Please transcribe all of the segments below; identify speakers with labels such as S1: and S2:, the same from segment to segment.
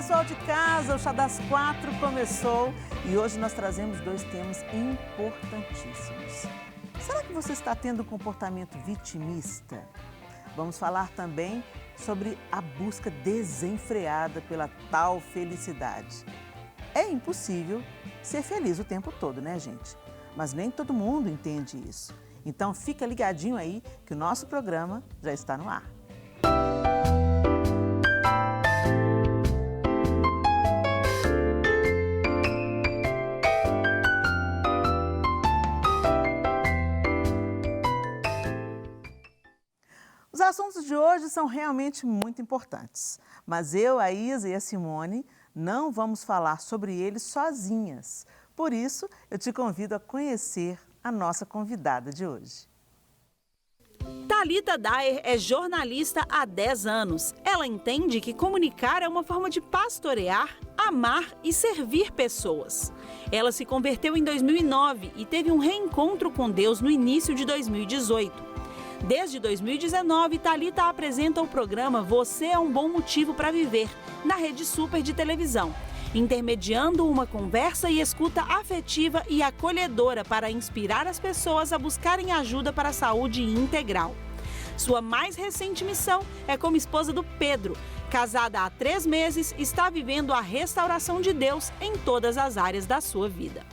S1: pessoal de casa, o Chá das Quatro começou e hoje nós trazemos dois temas importantíssimos. Será que você está tendo um comportamento vitimista? Vamos falar também sobre a busca desenfreada pela tal felicidade. É impossível ser feliz o tempo todo, né, gente? Mas nem todo mundo entende isso. Então fica ligadinho aí que o nosso programa já está no ar. Os assuntos de hoje são realmente muito importantes, mas eu, a Isa e a Simone não vamos falar sobre eles sozinhas. Por isso, eu te convido a conhecer a nossa convidada de hoje.
S2: Thalita Daer é jornalista há 10 anos. Ela entende que comunicar é uma forma de pastorear, amar e servir pessoas. Ela se converteu em 2009 e teve um reencontro com Deus no início de 2018. Desde 2019, Thalita apresenta o programa Você é um Bom Motivo para Viver, na Rede Super de televisão, intermediando uma conversa e escuta afetiva e acolhedora para inspirar as pessoas a buscarem ajuda para a saúde integral. Sua mais recente missão é como esposa do Pedro. Casada há 3 meses, está vivendo a restauração de Deus em todas as áreas da sua vida.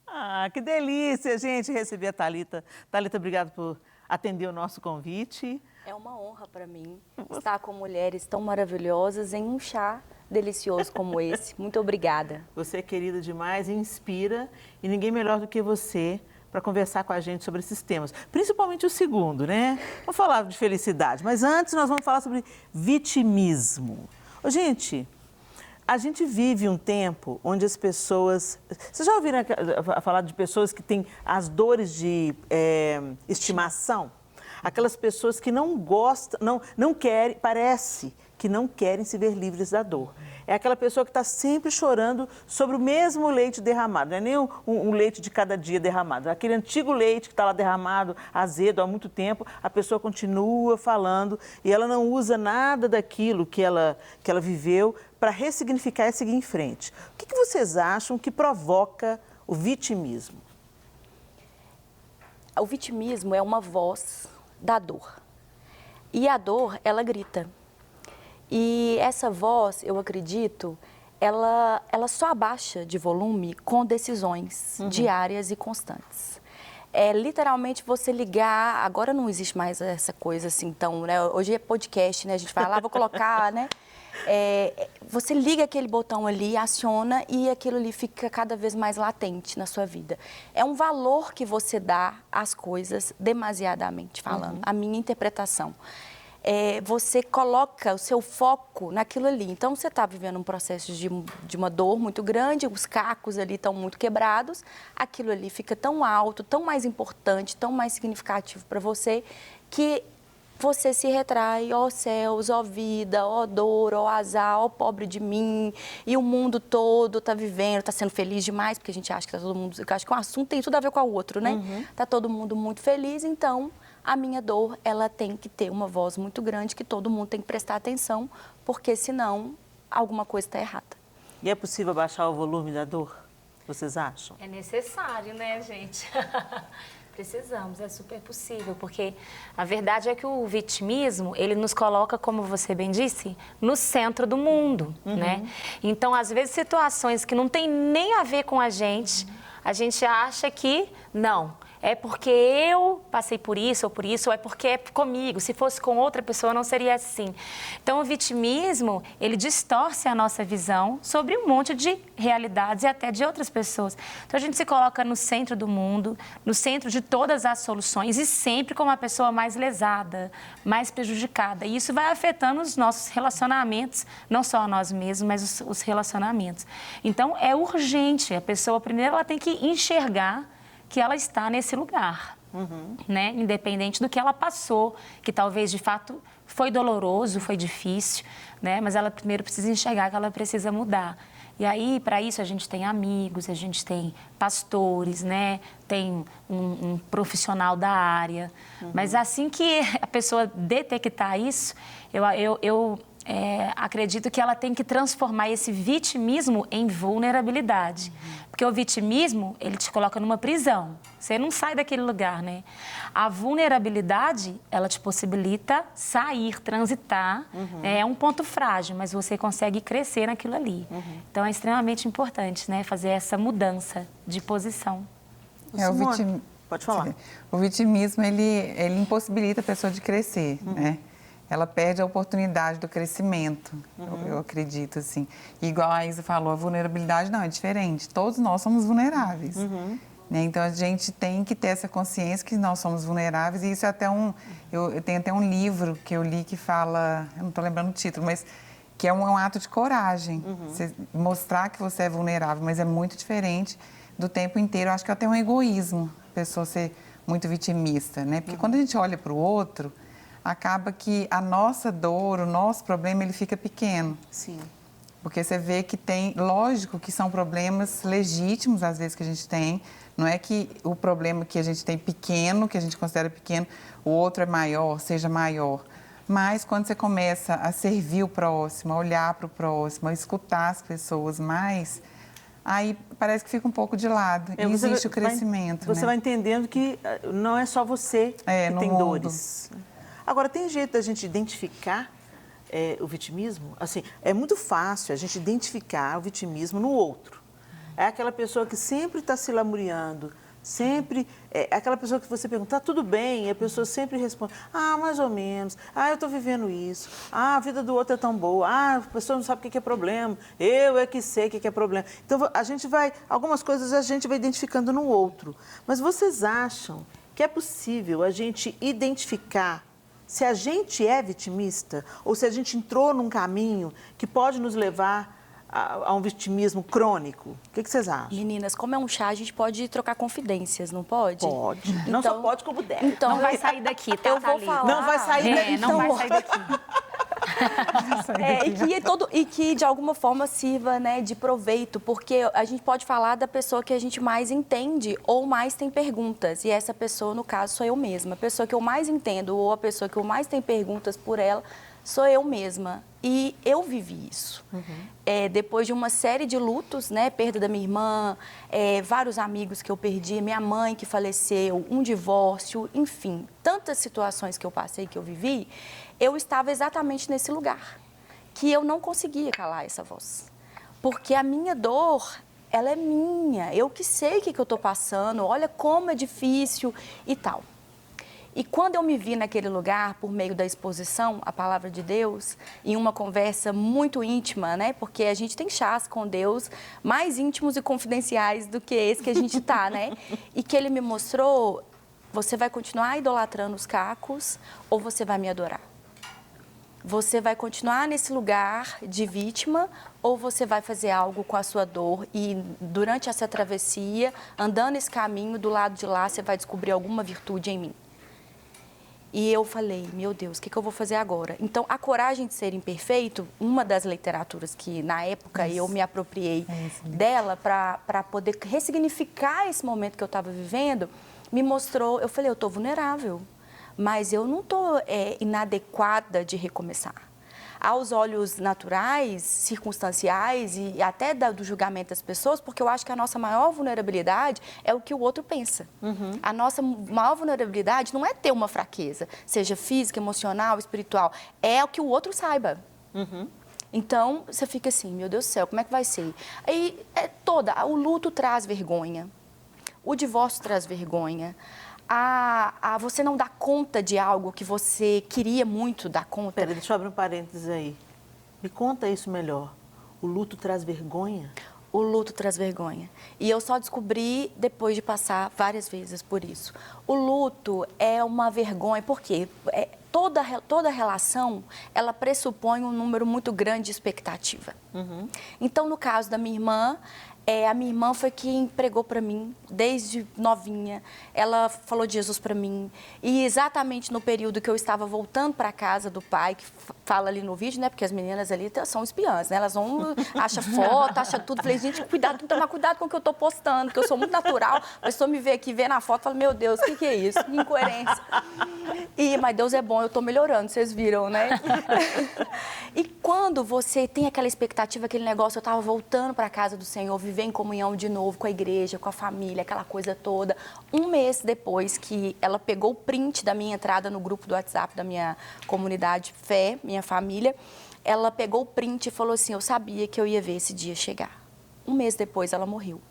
S1: Ah, que delícia, gente, receber a Thalita. Thalita, obrigada por atender o nosso convite.
S3: É uma honra para mim estar com mulheres tão maravilhosas em um chá delicioso como esse. Muito obrigada.
S1: Você é querida demais e inspira, e ninguém melhor do que você para conversar com a gente sobre esses temas. Principalmente o segundo, né? Vamos falar de felicidade, mas antes nós vamos falar sobre vitimismo. Ô, gente, a gente vive um tempo onde as pessoas... Vocês já ouviram falar de pessoas que têm as dores de estimação? Aquelas pessoas que não gostam, não querem, parece que não querem se ver livres da dor. É aquela pessoa que está sempre chorando sobre o mesmo leite derramado. Não é nem um leite de cada dia derramado. É aquele antigo leite que está lá derramado, azedo há muito tempo, a pessoa continua falando e ela não usa nada daquilo que ela viveu para ressignificar e seguir em frente. O que vocês acham que provoca o vitimismo?
S3: O vitimismo é uma voz da dor. E a dor, ela grita. E essa voz, eu acredito, ela só abaixa de volume com decisões diárias e constantes. É literalmente você ligar, agora não existe mais essa coisa assim, então, né? Hoje é podcast, né? A gente vai lá, vou colocar, né? Você liga aquele botão ali, aciona e aquilo ali fica cada vez mais latente na sua vida. É um valor que você dá às coisas demasiadamente falando, a minha interpretação. Você coloca o seu foco naquilo ali. Então, você está vivendo um processo de uma dor muito grande, os cacos ali estão muito quebrados, aquilo ali fica tão alto, tão mais importante, tão mais significativo para você, que você se retrai, ó céus, ó vida, ó dor, ó azar, ó pobre de mim, e o mundo todo está vivendo, está sendo feliz demais, porque a gente acha que está todo mundo, eu acho que um assunto tem tudo a ver com o outro, né? Está todo mundo muito feliz, então a minha dor, ela tem que ter uma voz muito grande, que todo mundo tem que prestar atenção, porque senão alguma coisa está errada.
S1: E é possível baixar o volume da dor? Vocês acham?
S4: É necessário, né, gente? Precisamos, é super possível, porque a verdade é que o vitimismo, ele nos coloca, como você bem disse, no centro do mundo, né? Então, às vezes, situações que não tem nem a ver com a gente acha que não. É porque eu passei por isso, ou é porque é comigo. Se fosse com outra pessoa, não seria assim. Então, o vitimismo, ele distorce a nossa visão sobre um monte de realidades e até de outras pessoas. Então, a gente se coloca no centro do mundo, no centro de todas as soluções e sempre como a pessoa mais lesada, mais prejudicada. E isso vai afetando os nossos relacionamentos, não só a nós mesmos, mas os relacionamentos. Então, é urgente. A pessoa, primeiro, ela tem que enxergar que ela está nesse lugar, né? Independente do que ela passou, que talvez de fato foi doloroso, foi difícil, né? Mas ela primeiro precisa enxergar que ela precisa mudar. E aí, para isso, a gente tem amigos, a gente tem pastores, né? Tem um profissional da área. Mas assim que a pessoa detectar isso, acredito que ela tem que transformar esse vitimismo em vulnerabilidade. Porque o vitimismo, ele te coloca numa prisão. Você não sai daquele lugar, né? A vulnerabilidade, ela te possibilita sair, transitar. É um ponto frágil, mas você consegue crescer naquilo ali. Então, é extremamente importante, né? Fazer essa mudança de posição.
S1: Pode falar.
S5: O vitimismo, ele impossibilita a pessoa de crescer, né? Ela perde a oportunidade do crescimento, eu acredito, assim. E igual a Isa falou, a vulnerabilidade não, é diferente. Todos nós somos vulneráveis. Né? Então, a gente tem que ter essa consciência que nós somos vulneráveis. E isso é até eu tenho até um livro que eu li que fala, eu não estou lembrando o título, mas que é um ato de coragem. Você mostrar que você é vulnerável, mas é muito diferente do tempo inteiro. Eu acho que é até um egoísmo, a pessoa ser muito vitimista, né? Porque quando a gente olha para o outro, acaba que a nossa dor, o nosso problema, ele fica pequeno.
S1: Sim.
S5: Porque você vê que tem, lógico que são problemas legítimos, às vezes, que a gente tem. Não é que o problema que a gente tem pequeno, que a gente considera pequeno, o outro é maior, seja maior. Mas quando você começa a servir o próximo, a olhar para o próximo, a escutar as pessoas mais, aí parece que fica um pouco de lado. E existe o crescimento.
S1: Você vai entendendo que não é só você que tem dores. Agora, tem jeito da gente identificar o vitimismo? Assim, é muito fácil a gente identificar o vitimismo no outro. É aquela pessoa que sempre está se lamuriando, sempre... É aquela pessoa que você pergunta, tá tudo bem? E a pessoa sempre responde, mais ou menos. Eu estou vivendo isso. A vida do outro é tão boa. A pessoa não sabe o que é problema. Eu é que sei o que é problema. Então, algumas coisas a gente vai identificando no outro. Mas vocês acham que é possível a gente identificar se a gente é vitimista ou se a gente entrou num caminho que pode nos levar a um vitimismo crônico? O que vocês acham?
S3: Meninas, como é um chá, a gente pode trocar confidências, não pode?
S1: Pode. Não só pode, como deve.
S3: Então,
S4: não vai sair daqui, tá?
S3: Eu vou falar.
S1: Não vai sair daqui.
S4: Não vai sair daqui.
S3: E que de alguma forma sirva, né, de proveito, porque a gente pode falar da pessoa que a gente mais entende ou mais tem perguntas. E essa pessoa, no caso, sou eu mesma. A pessoa que eu mais entendo ou a pessoa que eu mais tenho perguntas por ela sou eu mesma. E eu vivi isso. Depois de uma série de lutos, né, perda da minha irmã, vários amigos que eu perdi, minha mãe que faleceu, um divórcio, enfim, tantas situações que eu passei, que eu vivi, eu estava exatamente nesse lugar, que eu não conseguia calar essa voz. Porque a minha dor, ela é minha, eu que sei o que eu estou passando, olha como é difícil e tal. E quando eu me vi naquele lugar, por meio da exposição à palavra de Deus, em uma conversa muito íntima, né? Porque a gente tem chás com Deus mais íntimos e confidenciais do que esse que a gente tá, né? E que ele me mostrou, você vai continuar idolatrando os cacos ou você vai me adorar? Você vai continuar nesse lugar de vítima ou você vai fazer algo com a sua dor e durante essa travessia, andando esse caminho, do lado de lá, você vai descobrir alguma virtude em mim? E eu falei, meu Deus, o que eu vou fazer agora? Então, A Coragem de Ser Imperfeito, uma das literaturas que, na época, eu me apropriei dela para poder ressignificar esse momento que eu estava vivendo, me mostrou, eu falei, eu estou vulnerável, mas eu não estou inadequada de recomeçar. Aos olhos naturais, circunstanciais e até do julgamento das pessoas, porque eu acho que a nossa maior vulnerabilidade é o que o outro pensa. A nossa maior vulnerabilidade não é ter uma fraqueza, seja física, emocional, espiritual, é o que o outro saiba. Então, você fica assim, meu Deus do céu, como é que vai ser? Aí, o luto traz vergonha, o divórcio traz vergonha, você não dá conta de algo que você queria muito dar conta.
S1: Peraí, deixa eu abrir um parênteses aí. Me conta isso melhor. O luto traz vergonha?
S3: O luto traz vergonha. E eu só descobri depois de passar várias vezes por isso. O luto é uma vergonha, porque toda relação, ela pressupõe um número muito grande de expectativa. Então, no caso da minha irmã, A minha irmã foi quem pregou para mim desde novinha. Ela falou de Jesus para mim. E exatamente no período que eu estava voltando para a casa do pai, que fala ali no vídeo, né? Porque as meninas ali são espiãs, né? Elas vão, acham foto, acham tudo. Falei, gente, cuidado, tem que tomar cuidado com o que eu tô postando, porque eu sou muito natural. A pessoa me vê aqui, vê na foto, fala, meu Deus, o que é isso? Que incoerência. Mas Deus é bom, eu tô melhorando, vocês viram, né? E quando você tem aquela expectativa, aquele negócio, eu estava voltando para a casa do Senhor, viver em comunhão de novo com a igreja, com a família, aquela coisa toda. Um mês depois que ela pegou o print da minha entrada no grupo do WhatsApp da minha comunidade Fé, minha família, ela pegou o print e falou assim, eu sabia que eu ia ver esse dia chegar. Um mês depois ela morreu.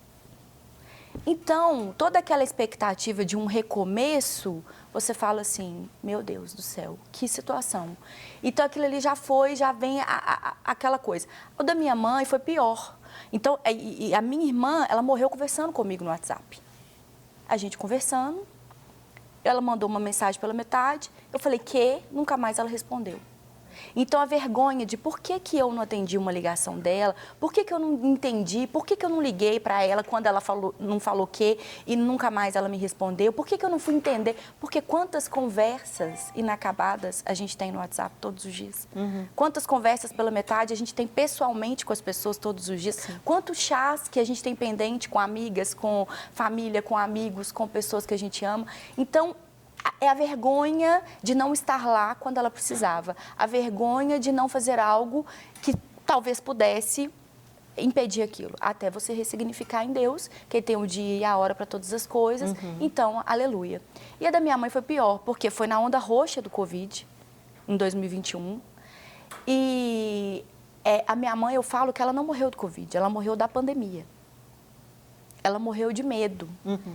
S3: Então, toda aquela expectativa de um recomeço, você fala assim, meu Deus do céu, que situação. Então, aquilo ali já vem aquela coisa. O da minha mãe foi pior. Então, a minha irmã, ela morreu conversando comigo no WhatsApp. A gente conversando, ela mandou uma mensagem pela metade, eu falei, nunca mais ela respondeu. Então, a vergonha de por que eu não atendi uma ligação dela, por que eu não entendi, por que eu não liguei para ela quando ela não falou e nunca mais ela me respondeu, por que eu não fui entender? Porque quantas conversas inacabadas a gente tem no WhatsApp todos os dias? Quantas conversas pela metade a gente tem pessoalmente com as pessoas todos os dias? Sim. Quantos chás que a gente tem pendente com amigas, com família, com amigos, com pessoas que a gente ama? Então, é a vergonha de não estar lá quando ela precisava. A vergonha de não fazer algo que talvez pudesse impedir aquilo. Até você ressignificar em Deus, que Ele tem o dia e a hora para todas as coisas. Então, aleluia. E a da minha mãe foi pior, porque foi na onda roxa do Covid, em 2021. E a minha mãe, eu falo que ela não morreu do Covid, ela morreu da pandemia. Ela morreu de medo.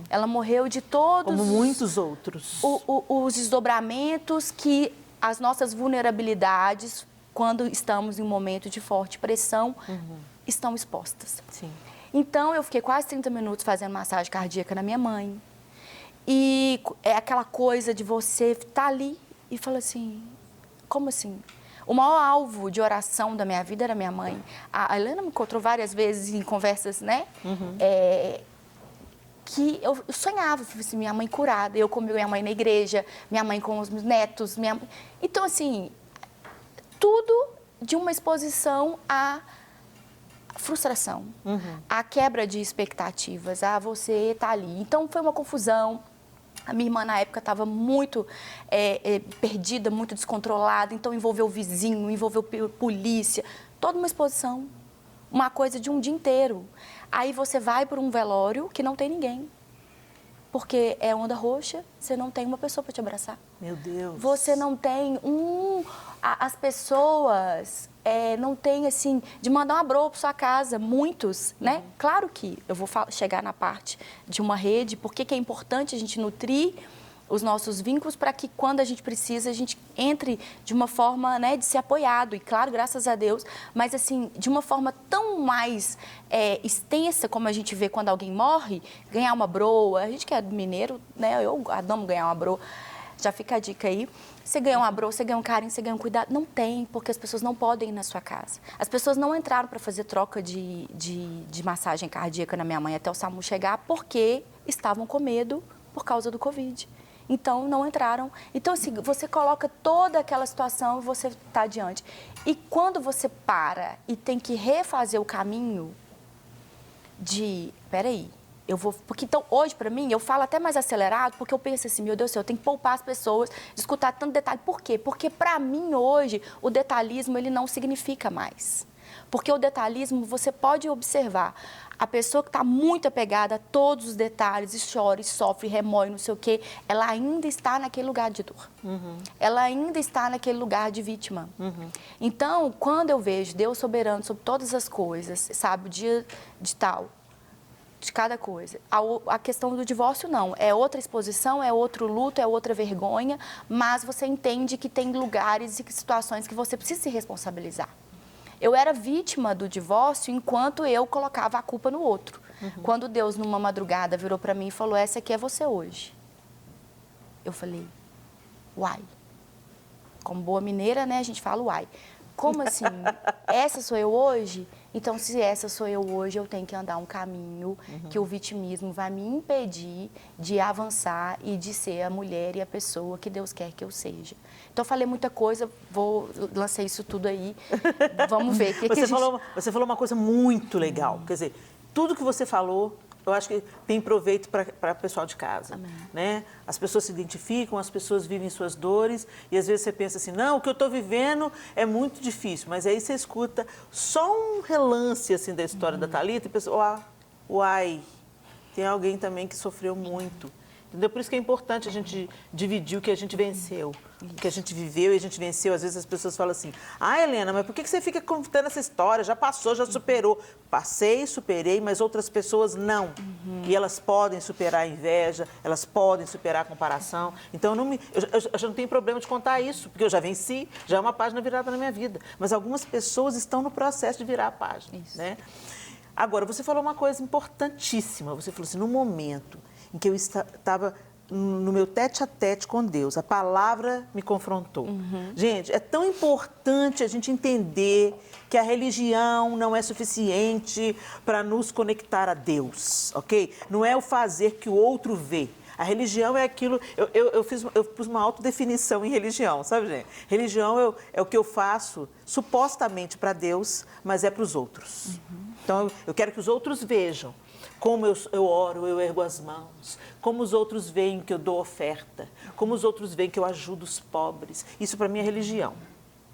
S3: Ela morreu de todos...
S1: Como muitos outros.
S3: Os desdobramentos que as nossas vulnerabilidades, quando estamos em um momento de forte pressão, estão expostas.
S1: Sim.
S3: Então, eu fiquei quase 30 minutos fazendo massagem cardíaca na minha mãe. E é aquela coisa de você estar ali e falar assim, como assim? O maior alvo de oração da minha vida era minha mãe. A Helena me encontrou várias vezes em conversas, né? Que eu sonhava, assim, minha mãe curada, eu com minha mãe na igreja, minha mãe com os meus netos. Então, assim, tudo de uma exposição à frustração, à quebra de expectativas, a você estar ali. Então, foi uma confusão. A minha irmã, na época, estava muito perdida, muito descontrolada. Então, envolveu o vizinho, envolveu polícia. Toda uma exposição. Uma coisa de um dia inteiro. Aí, você vai para um velório que não tem ninguém. Porque é onda roxa, você não tem uma pessoa para te abraçar.
S1: Meu Deus.
S3: Você não tem as pessoas não têm, assim, de mandar um abraço para sua casa, muitos, né? Claro que eu vou chegar na parte de uma rede, porque que é importante a gente nutrir os nossos vínculos para que quando a gente precisa, a gente entre de uma forma, né, de ser apoiado. E claro, graças a Deus, mas assim, de uma forma tão mais extensa como a gente vê quando alguém morre, ganhar uma broa. A gente que é mineiro, né, eu adoro ganhar uma broa. Já fica a dica aí. Você ganha um abraço, você ganha um carinho, você ganha um cuidado. Não tem, porque as pessoas não podem ir na sua casa. As pessoas não entraram para fazer troca de massagem cardíaca na minha mãe até o SAMU chegar porque estavam com medo por causa do Covid. Então, não entraram. Então, assim, você coloca toda aquela situação e você está adiante. E quando você para e tem que refazer o caminho peraí, eu vou... Porque, então, hoje, para mim, eu falo até mais acelerado, porque eu penso assim, meu Deus do céu, eu tenho que poupar as pessoas de escutar tanto detalhe. Por quê? Porque, para mim, hoje, o detalhismo, ele não significa mais. Porque o detalhismo, você pode observar, a pessoa que está muito apegada a todos os detalhes, e chora, e sofre, e remói, não sei o quê, ela ainda está naquele lugar de dor. Ela ainda está naquele lugar de vítima. Então, quando eu vejo Deus soberano sobre todas as coisas, sabe, o dia de tal, de cada coisa. A questão do divórcio, não. É outra exposição, é outro luto, é outra vergonha, mas você entende que tem lugares e situações que você precisa se responsabilizar. Eu era vítima do divórcio enquanto eu colocava a culpa no outro. Quando Deus, numa madrugada, virou para mim e falou, essa aqui é você hoje. Eu falei, uai. Como boa mineira, né, a gente fala uai. Como assim? Essa sou eu hoje? Então, se essa sou eu hoje, eu tenho que andar um caminho que o vitimismo vai me impedir de avançar e de ser a mulher e a pessoa que Deus quer que eu seja. Então, eu falei muita coisa, lancei isso tudo aí, vamos ver.
S1: Você falou uma coisa muito legal, quer dizer, tudo que você falou, eu acho que tem proveito para o pessoal de casa.
S3: Amém.
S1: Né? As pessoas se identificam, as pessoas vivem suas dores e às vezes você pensa assim, não, o que eu estou vivendo é muito difícil, mas aí você escuta só um relance assim, da história da Thalita e pensa, uai, tem alguém também que sofreu muito. Entendeu? Por isso que é importante a gente dividir o que a gente venceu, o que a gente viveu e a gente venceu. Às vezes as pessoas falam assim, Helena, mas por que você fica contando essa história? Já passou, já superou. Passei, superei, mas outras pessoas não. E elas podem superar a inveja, elas podem superar a comparação. Então, eu já não tenho problema de contar isso, porque eu já venci, já é uma página virada na minha vida. Mas algumas pessoas estão no processo de virar a página. Né? Agora, você falou uma coisa importantíssima. Você falou assim, no momento em que eu estava no meu tete-a-tete com Deus, a palavra me confrontou. Gente, é tão importante a gente entender que a religião não é suficiente para nos conectar a Deus, ok? Não é o fazer que o outro vê. A religião é aquilo... Eu pus uma autodefinição em religião, sabe, gente? Religião é o que eu faço supostamente para Deus, mas é para os outros. Então, eu quero que os outros vejam como eu oro, eu ergo as mãos, como os outros veem que eu dou oferta, como os outros veem que eu ajudo os pobres. Isso para mim é religião,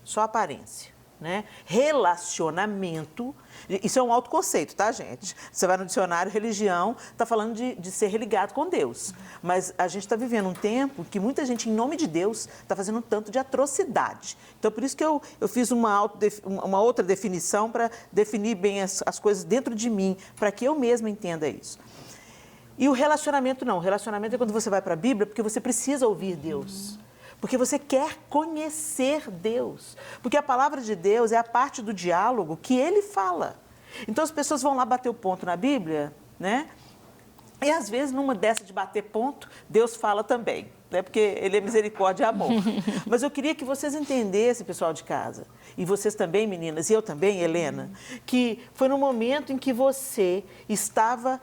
S1: só aparência. Né? Relacionamento, isso é um autoconceito, tá, gente? Você vai no dicionário, religião, está falando de ser religado com Deus. Mas a gente está vivendo um tempo que muita gente, em nome de Deus, está fazendo um tanto de atrocidade. Então, por isso que eu fiz uma outra definição para definir bem as coisas dentro de mim, para que eu mesma entenda isso. E o relacionamento não. O relacionamento é quando você vai para a Bíblia, porque você precisa ouvir Deus. Porque você quer conhecer Deus. Porque a palavra de Deus é a parte do diálogo que Ele fala. Então, as pessoas vão lá bater o ponto na Bíblia, né? E, às vezes, numa dessa de bater ponto, Deus fala também, né? Porque Ele é misericórdia e amor. Mas eu queria que vocês entendessem, pessoal de casa, e vocês também, meninas, e eu também, Helena, que foi no momento em que você estava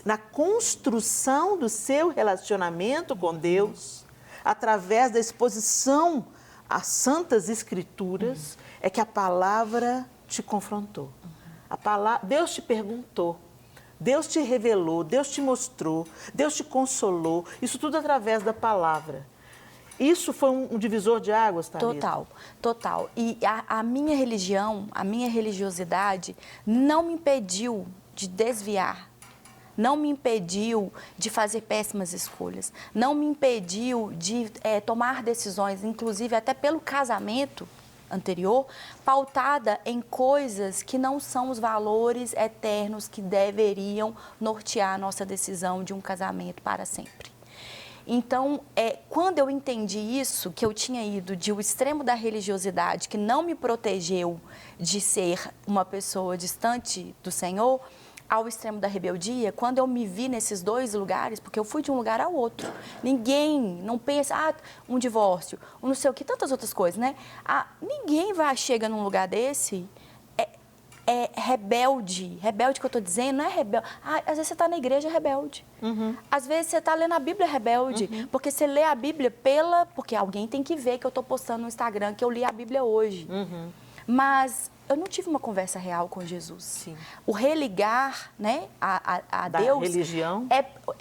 S1: na construção do seu relacionamento com Deus, através da exposição às Santas Escrituras, é que a palavra te confrontou. Deus te perguntou, Deus te revelou, Deus te mostrou, Deus te consolou, isso tudo através da palavra. Isso foi um divisor de águas, Thalita?
S3: Total. E a minha religião, a minha religiosidade não me impediu de desviar. Não me impediu de fazer péssimas escolhas, não me impediu de tomar decisões, inclusive até pelo casamento anterior, pautada em coisas que não são os valores eternos que deveriam nortear a nossa decisão de um casamento para sempre. Então, quando eu entendi isso, que eu tinha ido de o extremo da religiosidade, que não me protegeu de ser uma pessoa distante do Senhor, ao extremo da rebeldia, quando eu me vi nesses dois lugares, porque eu fui de um lugar ao outro. Ninguém não pensa, um divórcio, não sei o que, tantas outras coisas, né? Ninguém chega num lugar desse, rebelde. Rebelde que eu estou dizendo, não é rebelde. Às vezes você está na igreja rebelde. Às vezes você está lendo a Bíblia rebelde, porque você lê a Bíblia porque alguém tem que ver que eu estou postando no Instagram que eu li a Bíblia hoje. Mas eu não tive uma conversa real com Jesus. Sim. O religar, né, a
S1: da
S3: Deus...
S1: religião?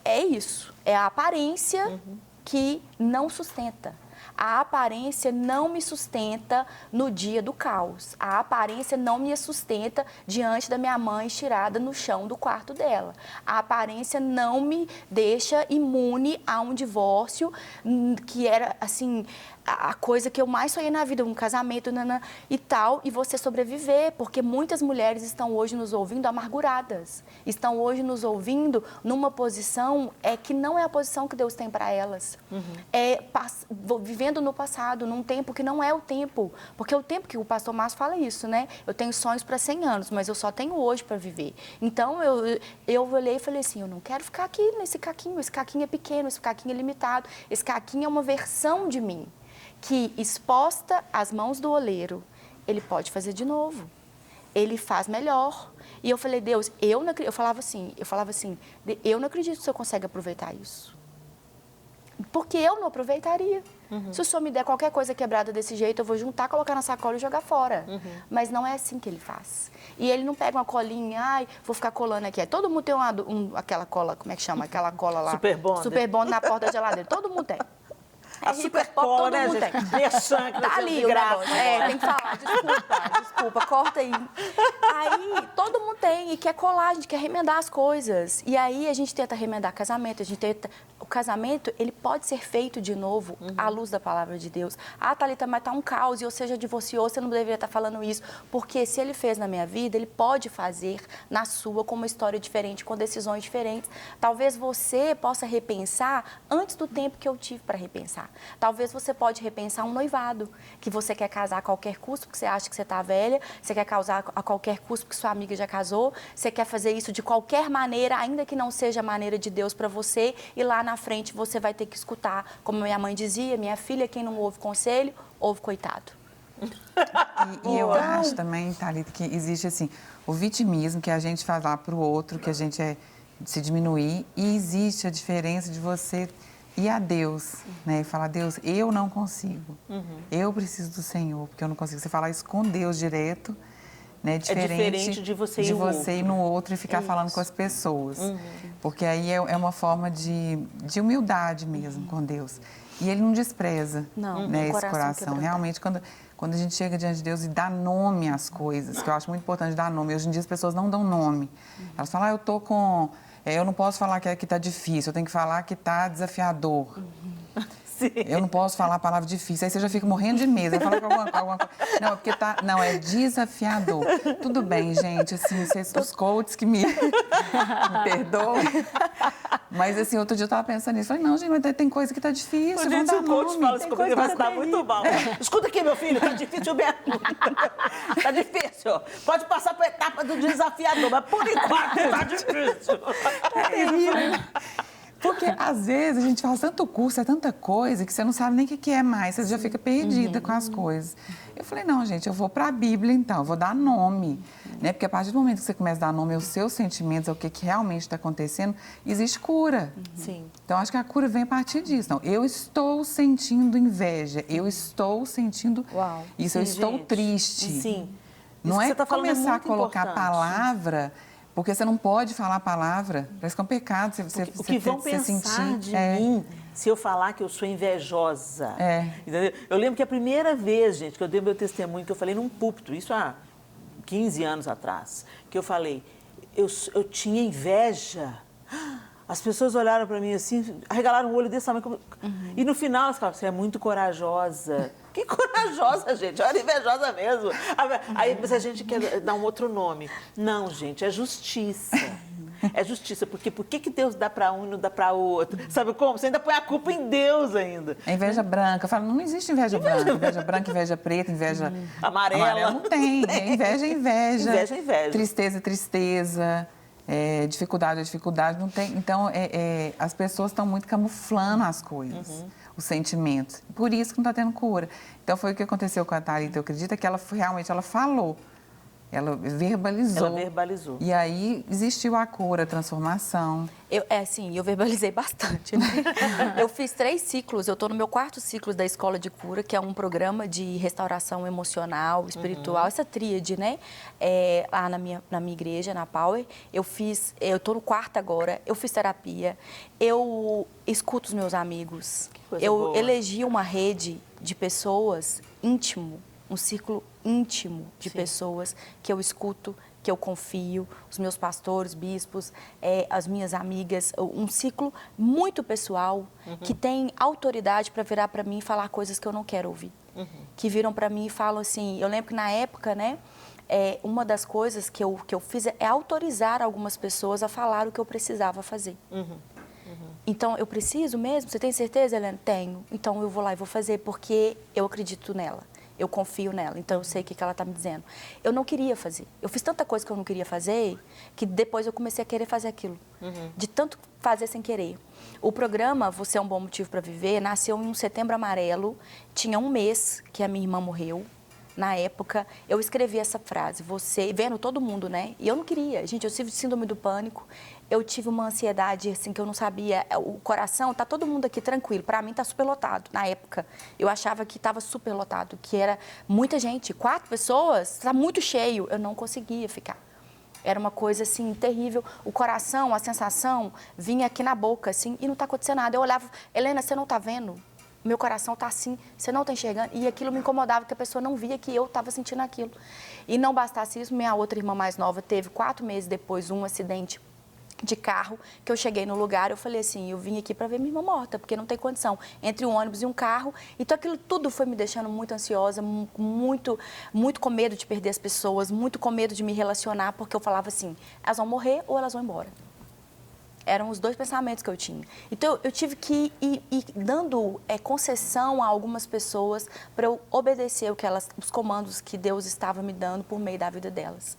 S3: É isso. É a aparência que não sustenta. A aparência não me sustenta no dia do caos. A aparência não me sustenta diante da minha mãe estirada no chão do quarto dela. A aparência não me deixa imune a um divórcio, que era, assim, a coisa que eu mais sonhei na vida, um casamento e tal, e você sobreviver, porque muitas mulheres estão hoje nos ouvindo amarguradas, estão hoje nos ouvindo numa posição que não é a posição que Deus tem para elas. Vivendo no passado, num tempo que não é o tempo, porque o tempo que o pastor Márcio fala isso, né? Eu tenho sonhos para 100 anos, mas eu só tenho hoje para viver. Então, eu olhei e falei assim, eu não quero ficar aqui nesse caquinho, esse caquinho é pequeno, esse caquinho é limitado, esse caquinho é uma versão de mim, que exposta às mãos do oleiro, ele pode fazer de novo. ele faz melhor. E eu falei, Deus, eu falava assim, eu não acredito que o Senhor consegue aproveitar isso. Porque eu não aproveitaria. Se o Senhor me der qualquer coisa quebrada desse jeito, eu vou juntar, colocar na sacola e jogar fora. Mas não é assim que ele faz. E ele não pega uma colinha, ai, vou ficar colando aqui. Todo mundo tem aquela cola, como é que chama? Aquela cola lá.
S1: Super Bonder.
S3: Super Bonder na porta da geladeira. Todo mundo tem.
S1: A super cola, né, gente? Merchan que
S3: Tá ali o negócio. Tem que falar, desculpa, corta aí. Aí, todo mundo tem e quer colar, a gente quer remendar as coisas. E aí, a gente tenta remendar casamento, o casamento, ele pode ser feito de novo à luz da palavra de Deus. Ah, Thalita, mas tá um caos, e ou seja, divorciou, você não deveria estar falando isso. Porque se ele fez na minha vida, ele pode fazer na sua com uma história diferente, com decisões diferentes. Talvez você possa repensar antes do tempo que eu tive para repensar. Talvez você pode repensar um noivado, que você quer casar a qualquer custo, porque você acha que você está velha, você quer casar a qualquer custo, porque sua amiga já casou, você quer fazer isso de qualquer maneira, ainda que não seja a maneira de Deus para você, e lá na frente você vai ter que escutar, como minha mãe dizia, minha filha, quem não ouve conselho, ouve coitado.
S5: E eu acho também, Thalita, que existe assim, o vitimismo, que a gente falar para o outro, que a gente se diminuir, e existe a diferença de você ir a Deus, né? E falar, Deus, eu não consigo. Eu preciso do Senhor, porque eu não consigo. Você falar isso com Deus direto, né?
S1: Diferente de você
S5: ir no outro e ficar falando com as pessoas. Porque aí é uma forma de humildade mesmo com Deus. E Ele não despreza, né, esse coração. Realmente, quando a gente chega diante de Deus e dá nome às coisas, que eu acho muito importante dar nome. Hoje em dia as pessoas não dão nome. Elas falam, eu tô com... eu não posso falar que está difícil, eu tenho que falar que está desafiador.
S1: Sim.
S5: Eu não posso falar a palavra difícil, aí você já fica morrendo de medo. Eu falo alguma coisa. Não, é porque não, é desafiador. Tudo bem, gente, assim, os coaches que me perdoem. Mas, assim, outro dia eu estava pensando nisso. Falei, não, gente, mas tem coisa que está difícil.
S1: Gente, se o coach fala isso comigo, vai estar muito mal. Escuta aqui, meu filho, está difícil mesmo. Está difícil. Pode passar para a etapa do desafiador, mas por enquanto está difícil.
S5: É terrível. Porque, às vezes, a gente faz tanto curso, é tanta coisa, que você não sabe nem o que é mais, você já fica perdida com as coisas. Eu falei, não, gente, eu vou para a Bíblia, então, eu vou dar nome. Né? Porque, a partir do momento que você começa a dar nome aos seus sentimentos, ao que realmente está acontecendo, existe cura.
S1: Sim.
S5: Então, acho que a cura vem a partir disso. Não, eu estou sentindo inveja, eu estou sentindo isso,
S1: Sim,
S5: eu estou
S1: gente.
S5: triste.
S1: Sim.
S5: Não é
S1: tá
S5: começar a colocar
S1: importante.
S5: palavra... Porque você não pode falar a palavra, parece que é um pecado.
S1: O que vão pensar de mim se eu falar que eu sou invejosa? Entendeu? Eu lembro que a primeira vez, gente, que eu dei meu testemunho, que eu falei num púlpito, isso há 15 anos atrás, que eu falei, eu tinha inveja. As pessoas olharam para mim assim, arregalaram o olho desse tamanho. E no final elas falaram, você é muito corajosa. Que corajosa, gente. Eu era invejosa mesmo. Aí a gente quer dar um outro nome. Não, gente, é justiça. É justiça, porque por que Deus dá para um e não dá para outro? Sabe como? Você ainda põe a culpa em Deus ainda.
S5: É inveja branca. Eu falo, não existe inveja branca. Inveja branca, inveja preta, inveja
S1: amarela.
S5: Não tem. Inveja é inveja.
S1: Inveja é inveja.
S5: Tristeza é tristeza. Dificuldade é dificuldade. Não tem. Então, as pessoas estão muito camuflando as coisas, os sentimentos. Por isso que não está tendo cura. Então, foi o que aconteceu com a Thalita. Eu acredito que ela realmente falou. Ela verbalizou.
S1: Ela verbalizou.
S5: E aí existiu a cura, a transformação.
S3: Eu verbalizei bastante, né? Eu fiz 3 ciclos, eu estou no meu 4º ciclo da Escola de Cura, que é um programa de restauração emocional, espiritual, essa tríade, né? Lá na minha igreja, na Power. Eu estou no 4º agora, eu fiz terapia, eu escuto os meus amigos.
S1: Que coisa boa.
S3: Elegi uma rede de pessoas íntimo, um círculo íntimo de pessoas que eu escuto, que eu confio, os meus pastores, bispos, as minhas amigas, um ciclo muito pessoal, que tem autoridade para virar para mim e falar coisas que eu não quero ouvir. Que viram para mim e falam assim, eu lembro que na época, né, uma das coisas que eu fiz é autorizar algumas pessoas a falar o que eu precisava fazer. Então, eu preciso mesmo? Você tem certeza, Helena? Tenho. Então, eu vou lá e vou fazer porque eu acredito nela. Eu confio nela, então eu sei o que ela está me dizendo. Eu não queria fazer. Eu fiz tanta coisa que eu não queria fazer, que depois eu comecei a querer fazer aquilo. De tanto fazer sem querer. O programa Você é um Bom Motivo para Viver nasceu em um setembro amarelo. Tinha um mês que a minha irmã morreu. na época, eu escrevi essa frase, você, vendo todo mundo, né? E eu não queria. Gente, eu tive síndrome do pânico, eu tive uma ansiedade, assim, que eu não sabia. O coração, tá todo mundo aqui tranquilo. Para mim, tá superlotado. Na época, eu achava que estava superlotado, que era muita gente. 4 pessoas, tá muito cheio. Eu não conseguia ficar. Era uma coisa, assim, terrível. O coração, a sensação, vinha aqui na boca, assim, e não tá acontecendo nada. Eu olhava, Helena, você não tá vendo? Meu coração tá assim, você não tá enxergando. E aquilo me incomodava, que a pessoa não via que eu estava sentindo aquilo. E não bastasse isso, minha outra irmã mais nova teve 4 meses depois um acidente de carro, que eu cheguei no lugar, eu falei assim, eu vim aqui para ver minha irmã morta, porque não tem condição, entre um ônibus e um carro. Então aquilo tudo foi me deixando muito ansiosa, muito com medo de perder as pessoas, muito com medo de me relacionar, porque eu falava assim, elas vão morrer ou elas vão embora. Eram os 2 pensamentos que eu tinha. Então, eu tive que ir dando concessão a algumas pessoas para eu obedecer os comandos que Deus estava me dando por meio da vida delas.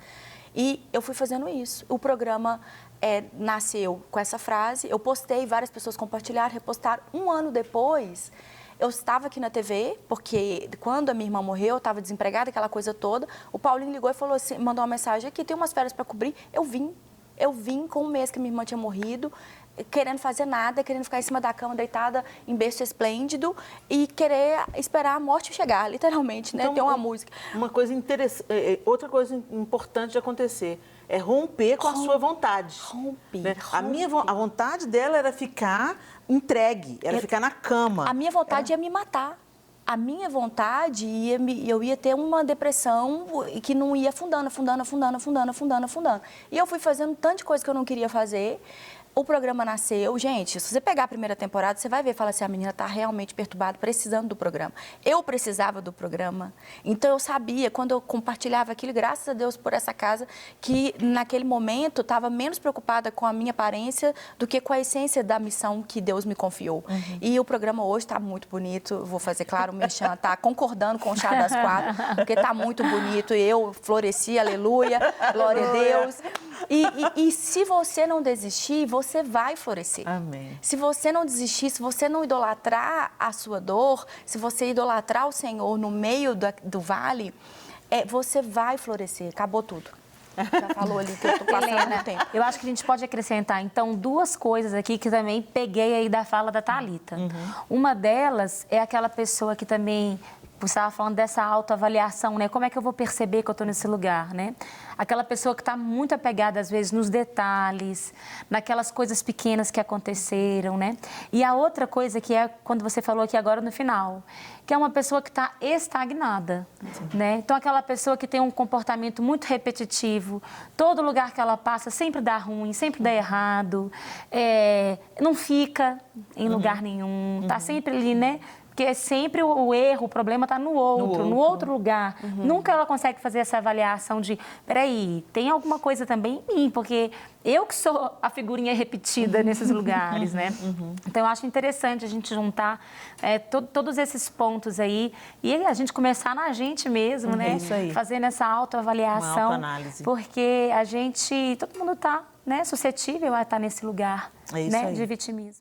S3: E eu fui fazendo isso. O programa nasceu com essa frase, eu postei, várias pessoas compartilharam, repostaram. Um ano depois, eu estava aqui na TV, porque quando a minha irmã morreu, eu estava desempregada, aquela coisa toda. O Paulinho ligou e falou assim, mandou uma mensagem aqui, tem umas férias para cobrir. Eu vim com um mês que minha irmã tinha morrido, querendo fazer nada, querendo ficar em cima da cama, deitada em berço esplêndido e querer esperar a morte chegar, literalmente, né?
S1: Então,
S3: tem uma música.
S1: Uma coisa interessante, outra coisa importante de acontecer é romper com a sua vontade. Né? A vontade dela era ficar entregue, era ficar na cama.
S3: A minha vontade ia me matar. A minha vontade, eu ia ter uma depressão que não ia afundando. E eu fui fazendo tanta coisa que eu não queria fazer. O programa nasceu. Gente, se você pegar a primeira temporada, você vai ver e falar assim, a menina está realmente perturbada, precisando do programa. Eu precisava do programa. Então, eu sabia, quando eu compartilhava aquilo, graças a Deus por essa casa, que naquele momento estava menos preocupada com a minha aparência do que com a essência da missão que Deus me confiou. E o programa hoje está muito bonito. Vou fazer, claro, o Merchan está concordando com o Chá das 4, porque está muito bonito. Eu floresci, aleluia, glória a Deus. E se você não desistir, você vai florescer.
S1: Amém.
S3: Se você não desistir, se você não idolatrar a sua dor, se você idolatrar o Senhor no meio do vale, você vai florescer. Acabou tudo. Já falou ali que eu estou passando
S4: Helena,
S3: no tempo.
S4: eu acho que a gente pode acrescentar, então, 2 coisas aqui que também peguei aí da fala da Thalita. Uma delas é aquela pessoa que também... Você estava falando dessa autoavaliação, né? Como é que eu vou perceber que eu estou nesse lugar, né? Aquela pessoa que está muito apegada, às vezes, nos detalhes, naquelas coisas pequenas que aconteceram, né? E a outra coisa que é quando você falou aqui agora no final, que é uma pessoa que está estagnada, né? Então, aquela pessoa que tem um comportamento muito repetitivo, todo lugar que ela passa sempre dá ruim, sempre dá errado, não fica em lugar nenhum, está sempre ali, né? Porque sempre o erro, o problema está no outro lugar. Nunca ela consegue fazer essa avaliação de, peraí, tem alguma coisa também em mim, porque eu que sou a figurinha repetida nesses lugares, né? Então, eu acho interessante a gente juntar todos esses pontos aí e a gente começar na gente mesmo, né?
S1: Isso aí.
S4: Fazendo essa autoavaliação.
S1: Uma autoanálise.
S4: Porque todo mundo está, né, suscetível a estar nesse lugar,
S1: É isso
S4: né,
S1: aí.
S4: de vitimismo.